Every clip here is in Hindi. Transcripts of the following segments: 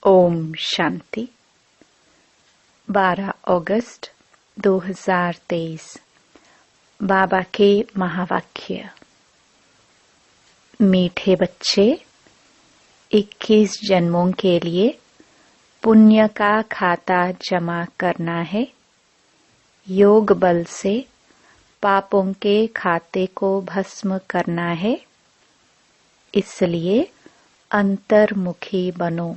ओम शांति। 12 अगस्त 2023। बाबा के महावाक्य। मीठे बच्चे, 21 जन्मों के लिए पुण्य का खाता जमा करना है। योग बल से पापों के खाते को भस्म करना है। इसलिए अंतर्मुखी बनो।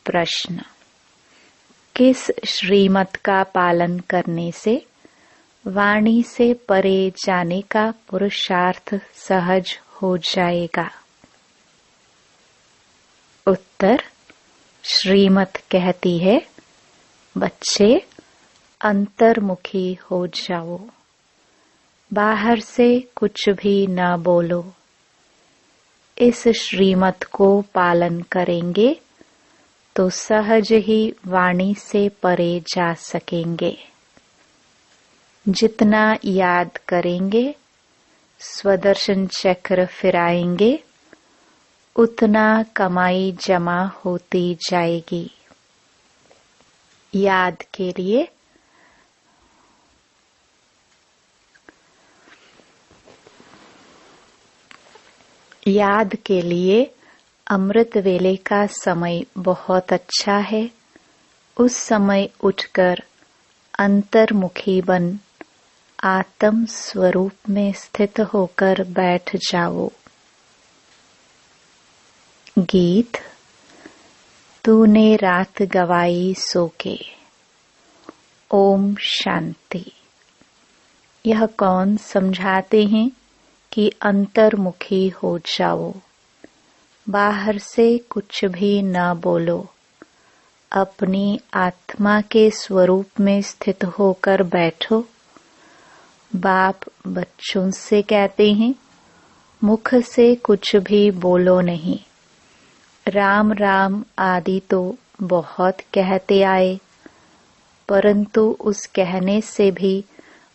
प्रश्न: किस श्रीमत का पालन करने से वाणी से परे जाने का पुरुषार्थ सहज हो जाएगा? उत्तर: श्रीमत कहती है, बच्चे अंतर्मुखी हो जाओ, बाहर से कुछ भी न बोलो। इस श्रीमत को पालन करेंगे तो सहज ही वाणी से परे जा सकेंगे। जितना याद करेंगे, स्वदर्शन चक्र फिराएंगे, उतना कमाई जमा होती जाएगी। याद के लिए अमृत वेले का समय बहुत अच्छा है। उस समय उठकर अंतर्मुखी बन आत्म स्वरूप में स्थित होकर बैठ जाओ। गीत। तूने रात गवाई सो के। ओम शांति। यह कौन समझाते हैं कि अंतर्मुखी हो जाओ, बाहर से कुछ भी न बोलो, अपनी आत्मा के स्वरूप में स्थित होकर बैठो। बाप बच्चों से कहते हैं, मुख से कुछ भी बोलो नहीं। राम राम आदि तो बहुत कहते आए, परंतु उस कहने से भी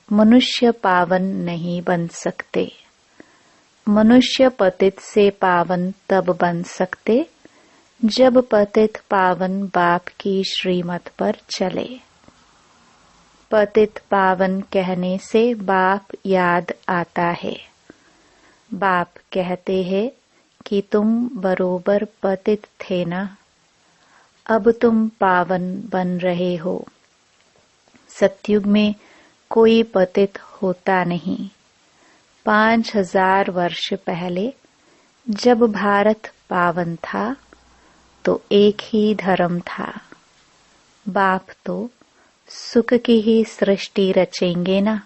मनुष्य पावन नहीं बन सकते। मनुष्य पतित से पावन तब बन सकते जब पतित पावन बाप की श्रीमत पर चले। पतित पावन कहने से बाप याद आता है। बाप कहते हैं कि तुम बरोबर पतित थे ना, अब तुम पावन बन रहे हो। सतयुग में कोई पतित होता नहीं। 5000 वर्ष पहले जब भारत पावन था तो एक ही धर्म था। बाप तो सुख की ही सृष्टि रचेंगे ना।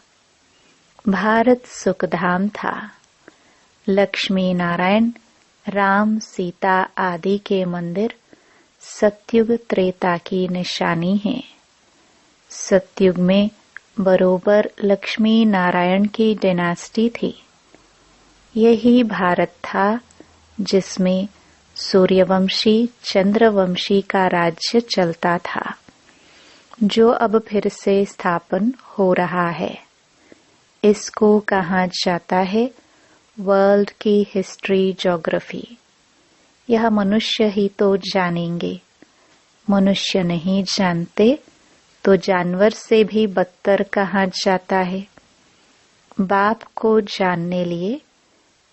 भारत सुखधाम था। लक्ष्मी नारायण, राम सीता आदि के मंदिर सतयुग त्रेता की निशानी है। सतयुग में बरोबर लक्ष्मी नारायण की डायनेस्टी थी। यही भारत था जिसमें सूर्यवंशी चंद्रवंशी का राज्य चलता था, जो अब फिर से स्थापन हो रहा है। इसको कहा जाता है वर्ल्ड की हिस्ट्री ज्योग्राफी। यह मनुष्य ही तो जानेंगे। मनुष्य नहीं जानते तो जानवर से भी बदतर कहा जाता है। बाप को जानने लिए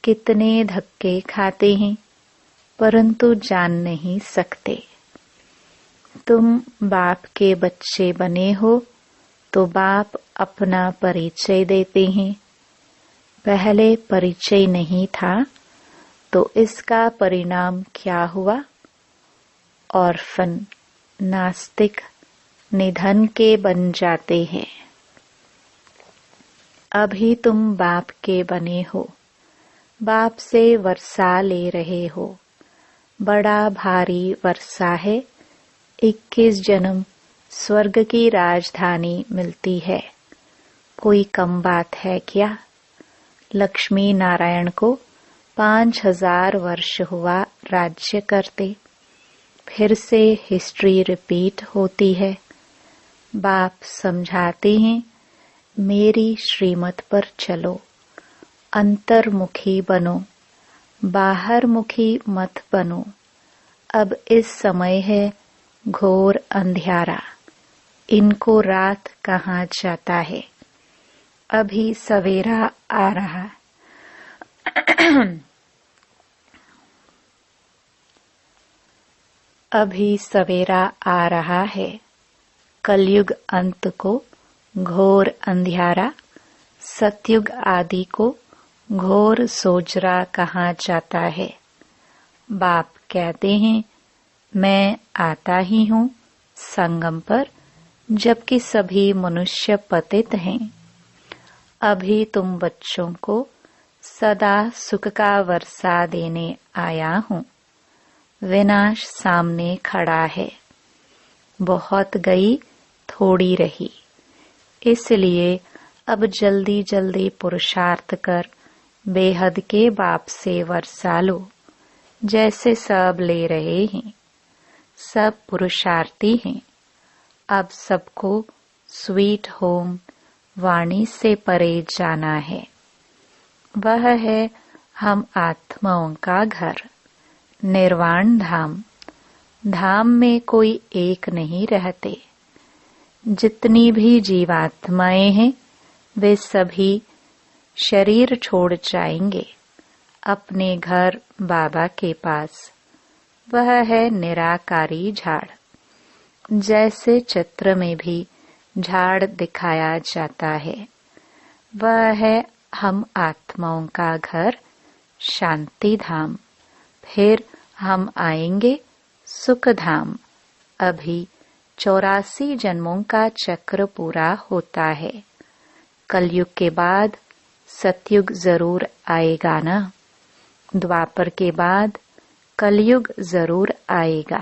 कितने धक्के खाते हैं, परंतु जान नहीं सकते। तुम बाप के बच्चे बने हो तो बाप अपना परिचय देते हैं। पहले परिचय नहीं था तो इसका परिणाम क्या हुआ? ऑर्फन, नास्तिक, निधन के बन जाते हैं। अभी तुम बाप के बने हो, बाप से वर्षा ले रहे हो। बड़ा भारी वर्षा है। 21 जन्म स्वर्ग की राजधानी मिलती है। कोई कम बात है क्या? लक्ष्मी नारायण को 5000 वर्ष हुआ राज्य करते। फिर से हिस्ट्री रिपीट होती है। बाप समझाते हैं, मेरी श्रीमत पर चलो, अंतर्मुखी बनो, बाहरमुखी मत बनो। अब इस समय है घोर अंधियारा, इनको रात कहा जाता है। अभी सवेरा आ रहा अभी सवेरा आ रहा है। कलयुग अंत को घोर अंधियारा, सतयुग आदि को घोर सोजरा कहा जाता है। बाप कहते हैं, मैं आता ही हूँ संगम पर, जबकि सभी मनुष्य पतित हैं। अभी तुम बच्चों को सदा सुख का वर्षा देने आया हूँ। विनाश सामने खड़ा है, बहुत गई थोड़ी रही, इसलिए अब जल्दी जल्दी पुरुषार्थ कर बेहद के बाप से वर्षा लो। जैसे सब ले रहे हैं, सब पुरुषार्थी हैं। अब सबको स्वीट होम वाणी से परे जाना है। वह है हम आत्माओं का घर, निर्वाण धाम। धाम में कोई एक नहीं रहते। जितनी भी जीवात्माएं हैं, वे सभी शरीर छोड़ जाएंगे अपने घर बाबा के पास। वह है निराकारी झाड़। जैसे चित्र में भी झाड़ दिखाया जाता है, वह है हम आत्माओं का घर, शांति धाम। फिर हम आएंगे सुख धाम। अभी 84 जन्मों का चक्र पूरा होता है। कलयुग के बाद सतयुग जरूर आएगा ना। द्वापर के बाद कलयुग जरूर आएगा।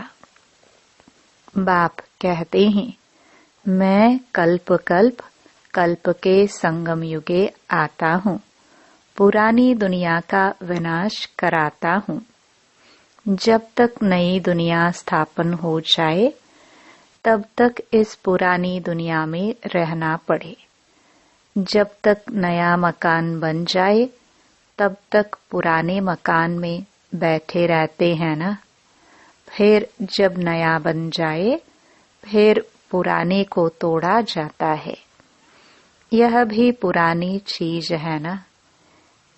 बाप कहते हैं, मैं कल्प कल्प कल्प के संगम युगे आता हूँ, पुरानी दुनिया का विनाश कराता हूँ। जब तक नई दुनिया स्थापन हो जाए, तब तक इस पुरानी दुनिया में रहना पड़े। जब तक नया मकान बन जाए, तब तक पुराने मकान में बैठे रहते हैं ना। फिर जब नया बन जाए, फिर पुराने को तोड़ा जाता है। यह भी पुरानी चीज है ना।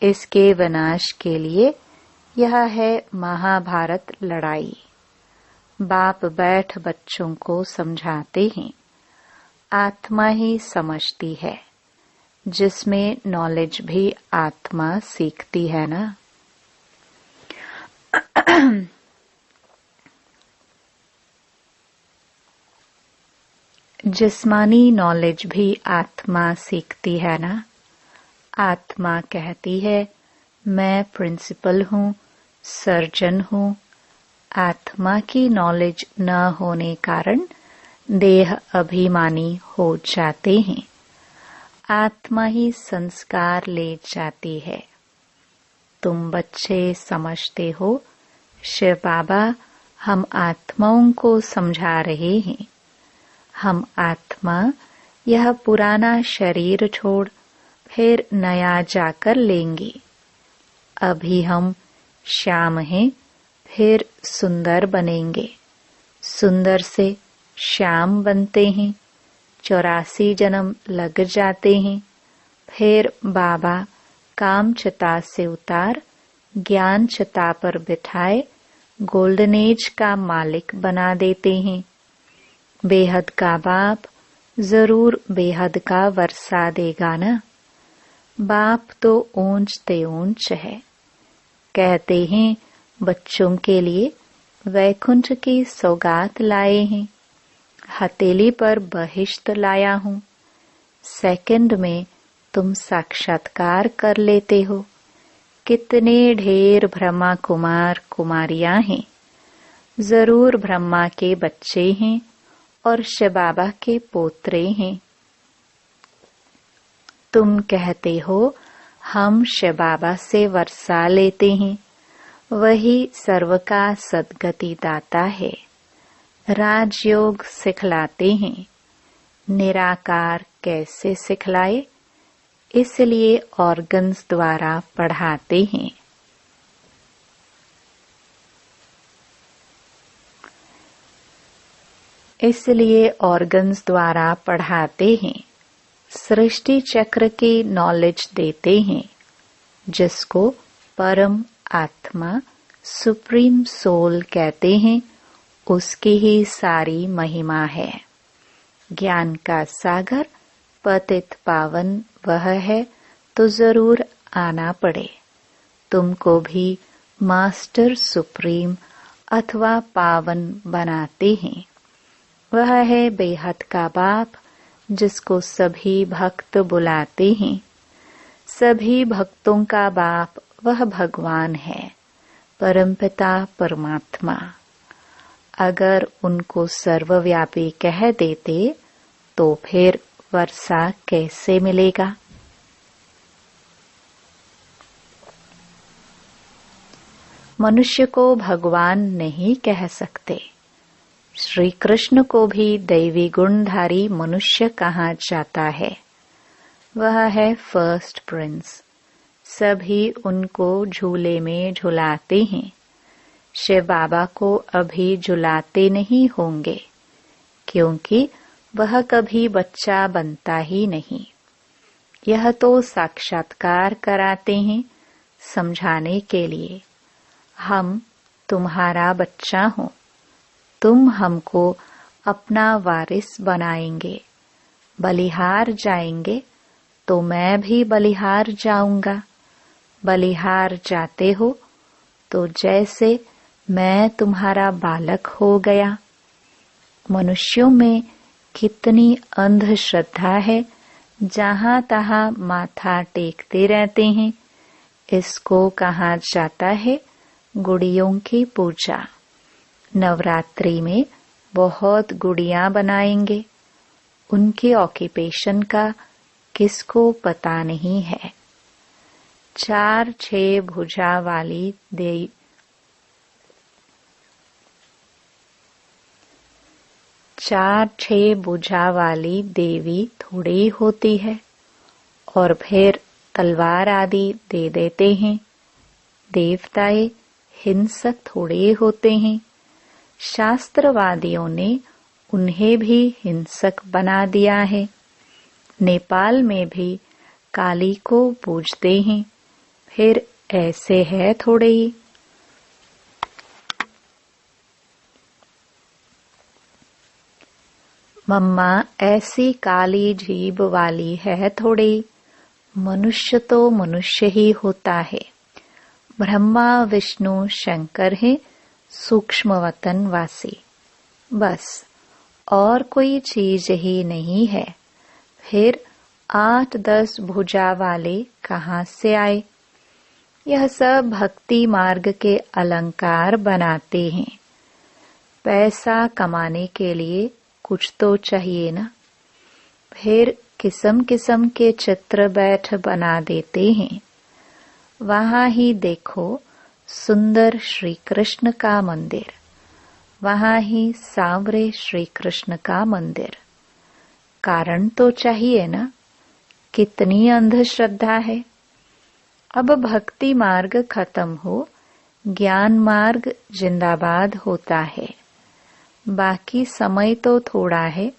इसके विनाश के लिए यह है महाभारत लड़ाई। बाप बैठ बच्चों को समझाते हैं। आत्मा ही समझती है, जिसमें नॉलेज भी आत्मा सीखती है ना। जिस्मानी नॉलेज भी आत्मा सीखती है ना। आत्मा कहती है, मैं प्रिंसिपल हूँ, सर्जन हूँ। आत्मा की नॉलेज न होने कारण देह अभिमानी हो जाते हैं। आत्मा ही संस्कार ले जाती है। तुम बच्चे समझते हो, शिव बाबा हम आत्माओं को समझा रहे हैं। हम आत्मा यह पुराना शरीर छोड़ फिर नया जाकर लेंगे। अभी हम श्याम हैं, फिर सुंदर बनेंगे। सुंदर से श्याम बनते हैं। 84 जन्म लग जाते हैं। फिर बाबा काम चिता से उतार ज्ञान चिता पर बिठाए गोल्डन एज का मालिक बना देते हैं। बेहद का बाप जरूर बेहद का वर्षा देगा ना। बाप तो ऊंच ते ऊंच है। कहते हैं, बच्चों के लिए वैकुंठ की सौगात लाए हैं। हथेली पर बहिश्त लाया हूँ। सेकंड में तुम साक्षात्कार कर लेते हो। कितने ढेर ब्रह्मा कुमार कुमारियां हैं। जरूर ब्रह्मा के बच्चे हैं और शिव बाबा के पोत्रे हैं। तुम कहते हो, हम शिव बाबा से वर्षा लेते हैं। वही सर्व का सद्गति दाता है। राजयोग सिखलाते हैं। निराकार कैसे सिखलाए, इसलिए ऑर्गन्स द्वारा पढ़ाते हैं। इसलिए ऑर्गन्स द्वारा पढ़ाते हैं, सृष्टि चक्र की नॉलेज देते हैं, जिसको परम आत्मा सुप्रीम सोल कहते हैं। उसकी ही सारी महिमा है। ज्ञान का सागर पतित पावन वह है, तो जरूर आना पड़े। तुमको भी मास्टर सुप्रीम अथवा पावन बनाते हैं। वह है बेहद का बाप, जिसको सभी भक्त बुलाते हैं। सभी भक्तों का बाप वह भगवान है, परमपिता परमात्मा। अगर उनको सर्वव्यापी कह देते तो फिर वर्षा कैसे मिलेगा? मनुष्य को भगवान नहीं कह सकते। श्री कृष्ण को भी दैवी गुणधारी मनुष्य कहा जाता है। वह है फर्स्ट प्रिंस। सभी उनको झूले में झुलाते हैं। शिव बाबा को अभी झुलाते नहीं होंगे, क्योंकि वह कभी बच्चा बनता ही नहीं। यह तो साक्षात्कार कराते हैं समझाने के लिए। हम तुम्हारा बच्चा हो, तुम हमको अपना वारिस बनाएंगे। बलिहार जाएंगे तो मैं भी बलिहार जाऊंगा। बलिहार जाते हो तो जैसे मैं तुम्हारा बालक हो गया। मनुष्यों में कितनी अंधश्रद्धा है, जहां तहां माथा टेकते रहते हैं। इसको कहा जाता है गुड़ियों की पूजा। नवरात्रि में बहुत गुड़ियां बनाएंगे। उनके ऑक्यूपेशन का किसको पता नहीं है। 4-6 भुजा वाली देवी 4-6 भुजा वाली देवी थोड़ी होती है, और फिर तलवार आदि दे देते हैं। देवताएं हिंसक थोड़े होते हैं। शास्त्रवादियों ने उन्हें भी हिंसक बना दिया है। नेपाल में भी काली को पूजते हैं, फिर ऐसे है थोड़े ही। मम्मा ऐसी काली जीभ वाली है थोड़ी। मनुष्य तो मनुष्य ही होता है। ब्रह्मा विष्णु शंकर है सूक्ष्म वतन वासी, बस और कोई चीज ही नहीं है। फिर 8-10 भुजा वाले कहाँ से आए? यह सब भक्ति मार्ग के अलंकार बनाते हैं। पैसा कमाने के लिए कुछ तो चाहिए ना। फिर किस्म किस्म के चित्र बैठ बना देते हैं। वहां ही देखो सुंदर श्री कृष्ण का मंदिर, वहां ही सांवरे श्री कृष्ण का मंदिर। कारण तो चाहिए ना। कितनी अंधश्रद्धा है। अब भक्ति मार्ग खत्म हो, ज्ञान मार्ग जिंदाबाद होता है। बाकी समय तो थोड़ा है।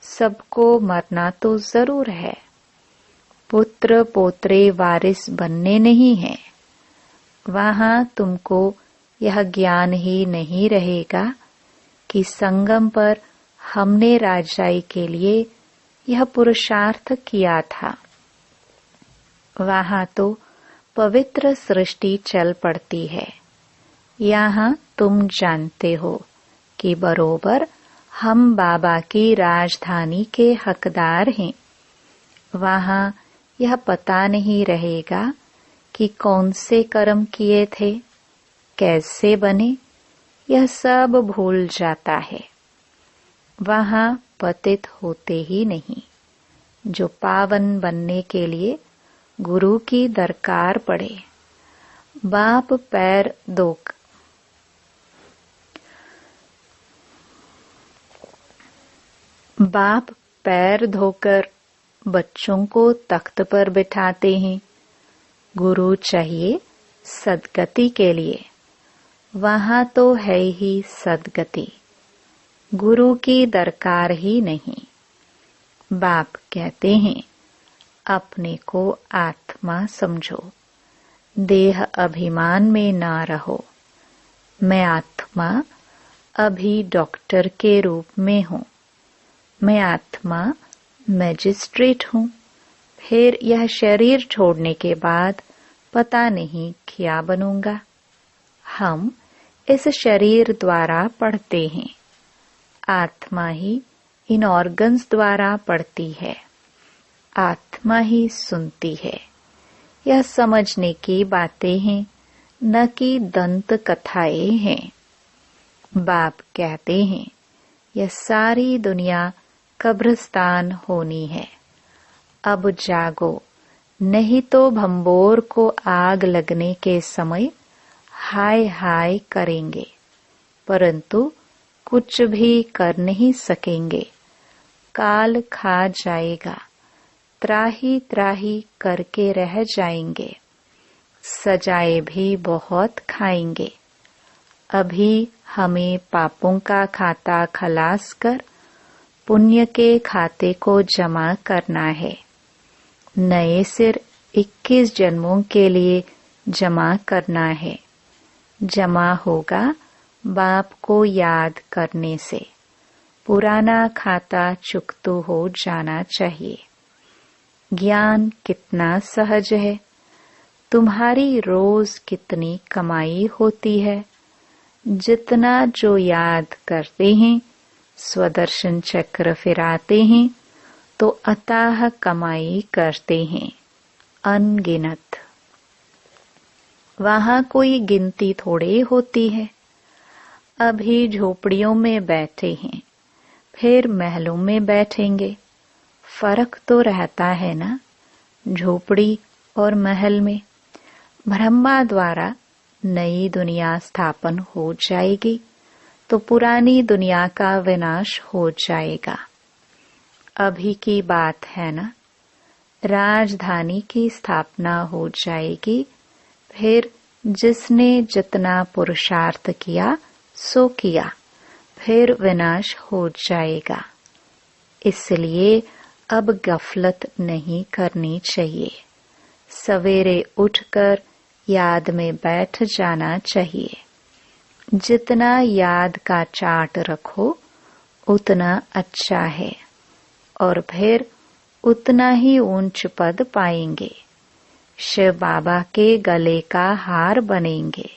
सबको मरना तो जरूर है। पुत्र पोत्रे वारिस बनने नहीं है। वहां तुमको यह ज्ञान ही नहीं रहेगा कि संगम पर हमने राजाई के लिए यह पुरुषार्थ किया था। वहां तो पवित्र सृष्टि चल पड़ती है। यहाँ तुम जानते हो कि बरोबर हम बाबा की राजधानी के हकदार हैं। वहां यह पता नहीं रहेगा कि कौन से कर्म किए थे, कैसे बने, यह सब भूल जाता है। वहां पतित होते ही नहीं। जो पावन बनने के लिए गुरु की दरकार पड़े। बाप पैर धोकर बच्चों को तख्त पर बिठाते हैं। गुरु चाहिए सदगति के लिए। वहां तो है ही सदगति। गुरु की दरकार ही नहीं। बाप कहते हैं, अपने को आत्मा समझो, देह अभिमान में ना रहो। मैं आत्मा अभी डॉक्टर के रूप में हूँ। मैं आत्मा मैजिस्ट्रेट हूँ। फिर यह शरीर छोड़ने के बाद पता नहीं क्या बनूंगा। हम इस शरीर द्वारा पढ़ते हैं। आत्मा ही इन ऑर्गन्स द्वारा पढ़ती है। आत्मा ही सुनती है। यह समझने की बातें हैं, न कि दंत कथाएं हैं। बाप कहते हैं, यह सारी दुनिया कब्रिस्तान होनी है। अब जागो, नहीं तो भंबोर को आग लगने के समय हाय हाय करेंगे, परंतु कुछ भी कर नहीं सकेंगे। काल खा जाएगा, त्राही त्राही करके रह जाएंगे। सजाए भी बहुत खाएंगे। अभी हमें पापों का खाता खलास कर पुण्य के खाते को जमा करना है। नए सिर 21 जन्मों के लिए जमा करना है। जमा होगा बाप को याद करने से। पुराना खाता चुकतू हो जाना चाहिए। ज्ञान कितना सहज है। तुम्हारी रोज कितनी कमाई होती है। जितना जो याद करते हैं, स्वदर्शन चक्र फिराते हैं, तो अथाह कमाई करते हैं, अनगिनत। वहां कोई गिनती थोड़े होती है। अभी झोपड़ियों में बैठे हैं, फिर महलों में बैठेंगे। फर्क तो रहता है ना, झोपड़ी और महल में। ब्रह्मा द्वारा नई दुनिया स्थापन हो जाएगी, तो पुरानी दुनिया का विनाश हो जाएगा। अभी की बात है ना, राजधानी की स्थापना हो जाएगी। फिर जिसने जितना पुरुषार्थ किया सो किया, फिर विनाश हो जाएगा। इसलिए अब गफलत नहीं करनी चाहिए। सवेरे उठकर याद में बैठ जाना चाहिए। जितना याद का चार्ट रखो उतना अच्छा है, और फिर उतना ही ऊंच पद पाएंगे। शिव बाबा के गले का हार बनेंगे।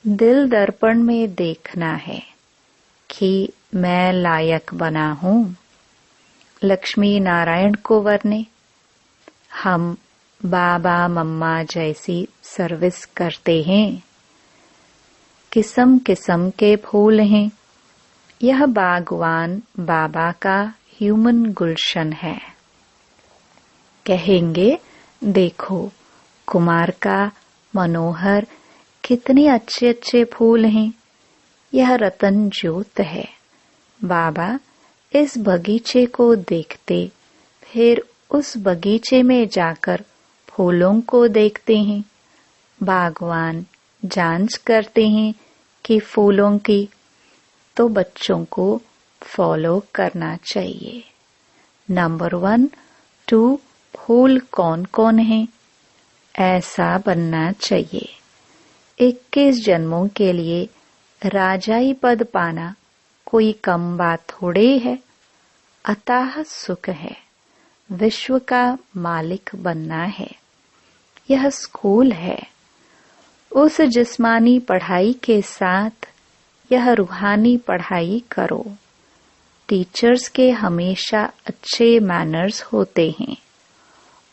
दिल दर्पण में देखना है कि मैं लायक बना हूँ लक्ष्मी नारायण को वरने। हम बाबा मम्मा जैसी सर्विस करते हैं। किस्म किस्म के फूल हैं। यह बागवान बाबा का ह्यूमन गुलशन है। कहेंगे, देखो कुमार का मनोहर, कितने अच्छे अच्छे फूल हैं। यह रतन ज्योत है। बाबा इस बगीचे को देखते, फिर उस बगीचे में जाकर फूलों को देखते हैं। बागवान जांच करते हैं कि फूलों की, तो बच्चों को फॉलो करना चाहिए। नंबर 1, 2 फूल कौन कौन है, ऐसा बनना चाहिए। 21 जन्मों के लिए राजाई पद पाना कोई कम बात थोड़े है। अथाह सुख है। विश्व का मालिक बनना है। यह स्कूल है। उस जिस्मानी पढ़ाई के साथ यह रूहानी पढ़ाई करो। टीचर्स के हमेशा अच्छे मैनर्स होते हैं,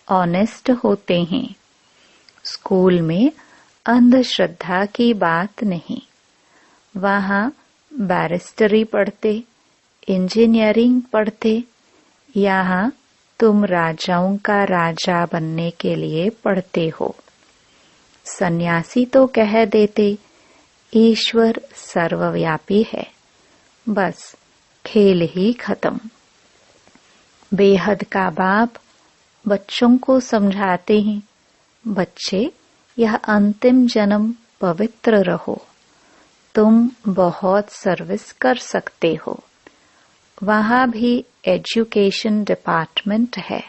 ऑनेस्ट होते हैं। स्कूल में अंधश्रद्धा की बात नहीं। वहाँ बैरिस्टरी पढ़ते, इंजीनियरिंग पढ़ते। यहाँ तुम राजाओं का राजा बनने के लिए पढ़ते हो। सन्यासी तो कह देते, ईश्वर सर्वव्यापी है। बस खेल ही खत्म। बेहद का बाप बच्चों को समझाते हैं, बच्चे यह अंतिम जन्म पवित्र रहो। तुम बहुत सर्विस कर सकते हो। वहाँ भी एजुकेशन डिपार्टमेंट है।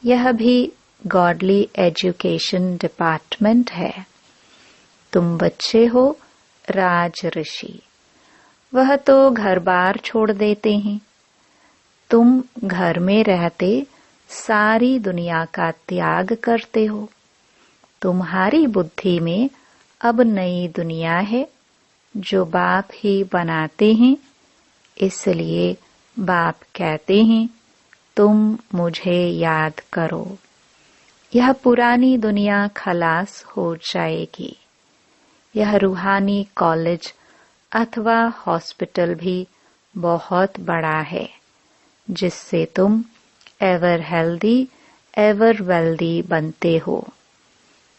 यह भी गॉडली एजुकेशन डिपार्टमेंट है। तुम बच्चे हो राज ऋषि, वह तो घर बार छोड़ देते हैं। तुम घर में रहते सारी दुनिया का त्याग करते हो। तुम्हारी बुद्धि में अब नई दुनिया है जो बाप ही बनाते हैं। इसलिए बाप कहते हैं तुम मुझे याद करो। यह पुरानी दुनिया खलास हो जाएगी। यह रूहानी कॉलेज अथवा हॉस्पिटल भी बहुत बड़ा है, जिससे तुम एवर हेल्दी एवर वेल्दी बनते हो।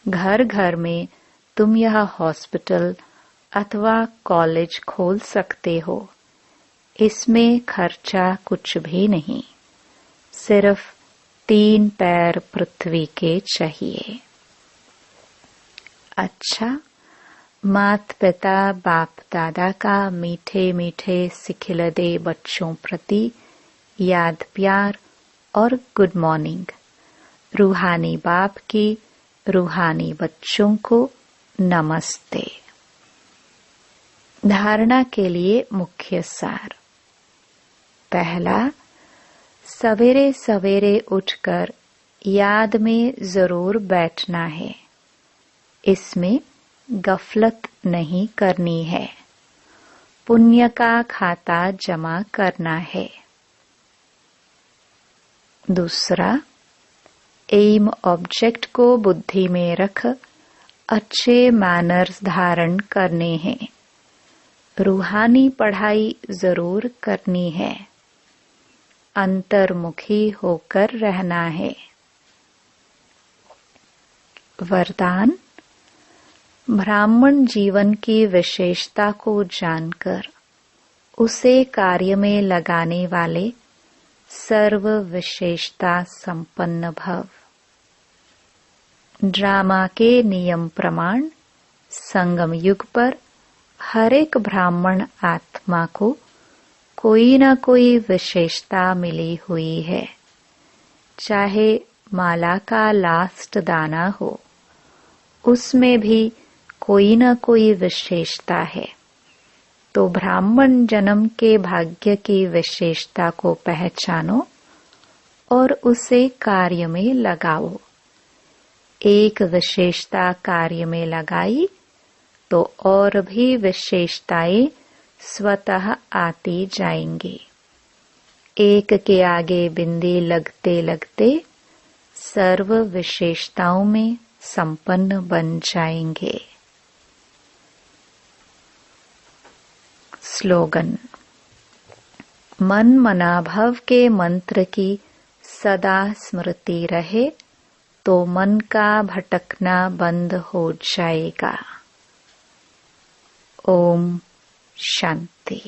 घर घर में तुम यह हॉस्पिटल अथवा कॉलेज खोल सकते हो। इसमें खर्चा कुछ भी नहीं, सिर्फ 3 पैर पृथ्वी के चाहिए। अच्छा, मात पिता बाप दादा का मीठे मीठे सिखिलदे बच्चों प्रति याद प्यार और गुड मॉर्निंग। रूहानी बाप की रूहानी बच्चों को नमस्ते। धारणा के लिए मुख्य सार। पहला, सवेरे सवेरे उठकर याद में जरूर बैठना है। इसमें गफलत नहीं करनी है। पुण्य का खाता जमा करना है। दूसरा, एम ऑब्जेक्ट को बुद्धि में रख अच्छे मैनर्स धारण करने हैं। रूहानी पढ़ाई जरूर करनी है। अंतर्मुखी होकर रहना है। वरदान, ब्राह्मण जीवन की विशेषता को जानकर उसे कार्य में लगाने वाले सर्व विशेषता संपन्न भव। ड्रामा के नियम प्रमाण संगम युग पर हर एक ब्राह्मण आत्मा को कोई न कोई विशेषता मिली हुई है। चाहे माला का लास्ट दाना हो, उसमें भी कोई न कोई विशेषता है। तो ब्राह्मण जन्म के भाग्य की विशेषता को पहचानो और उसे कार्य में लगाओ। एक विशेषता कार्य में लगाई तो और भी विशेषताएं स्वतः आती जाएंगी। एक के आगे बिंदी लगते लगते सर्व विशेषताओं में संपन्न बन जाएंगे। स्लोगन, मन मनाभव के मंत्र की सदा स्मृति रहे तो मन का भटकना बंद हो जाएगा। ओम शांति।